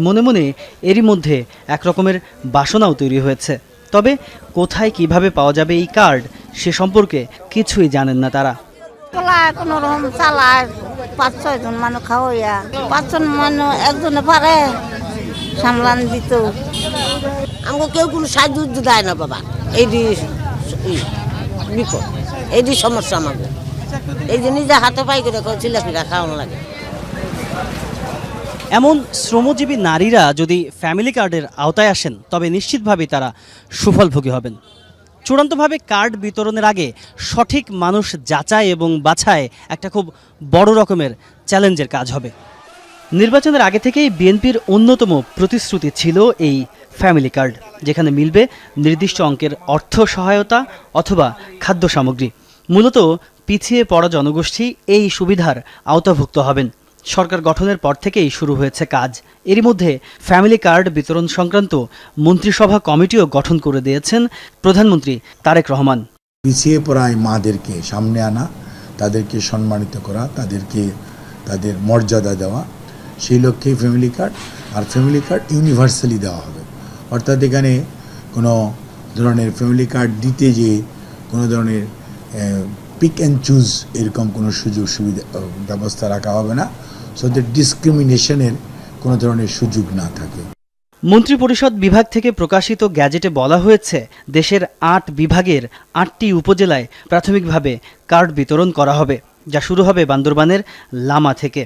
মনে মনে এরই মধ্যে একরকমের বাসনাও তৈরি হয়েছে। তবে কোথায় কিভাবে পাওয়া যাবে এই কার্ড সে সম্পর্কে কিছুই জানেন না তারা। কোনো রকম চালায় 5-6 জন মানুষ খাওয়াইয়া 5 জন মানুষ একজনে পারে সামলান দিত। আমাকে কেউ কোনো সাহায্য দেয় না বাবা, এই বিপদ, এই সমস্যা আমাকে, এই যে নিজে হাতে পাই করে চিলাপিলা খাওয়ানো লাগে। এমন শ্রমজীবী নারীরা যদি ফ্যামিলি কার্ডের আওতায় আসেন তবে নিশ্চিতভাবেই তারা সুফলভোগী হবেন। চূড়ান্তভাবে কার্ড বিতরণের আগে সঠিক মানুষ যাচাই এবং বাছাই একটা খুব বড় রকমের চ্যালেঞ্জের কাজ হবে। নির্বাচনের আগে থেকেই বিএনপির অন্যতম প্রতিশ্রুতি ছিল এই ফ্যামিলি কার্ড, যেখানে মিলবে নির্দিষ্ট অঙ্কের অর্থ সহায়তা অথবা খাদ্য সামগ্রী। মূলত পিছিয়ে পড়া জনগোষ্ঠী এই সুবিধার আওতাভুক্ত হবেন। সরকার গঠনের পর থেকেই শুরু হয়েছে কাজ। এরই মধ্যে ফ্যামিলি কার্ড বিতরণ সংক্রান্ত মন্ত্রিসভা কমিটিও গঠন করে দিয়েছেন প্রধানমন্ত্রী তারেক রহমান। পিছিয়ে পড়া মাদেরকে সামনে আনা, তাদেরকে সম্মানিত করা, তাদেরকে তাদের মর্যাদা দেওয়া, সেই লক্ষ্যে ফ্যামিলি কার্ড। আর ফ্যামিলি কার্ড ইউনিভার্সালি দেওয়া হবে, অর্থাৎ এখানে কোনো ধরনের ফ্যামিলি কার্ড দিতে যে কোনো ধরনের পিক অ্যান্ড চুজ এরকম কোনো সুযোগ সুবিধা ব্যবস্থা রাখা হবে না, সো দ্যাট ডিসক্রিমিনেশনের কোনো ধরনের সুযোগ না থাকে। মন্ত্রিপরিষদ বিভাগ থেকে প্রকাশিত গ্যাজেটে বলা হয়েছে, দেশের ৮ বিভাগের ৮টি উপজেলায় প্রাথমিকভাবে কার্ড বিতরণ করা হবে, যা শুরু হবে বান্দরবানের লামা থেকে।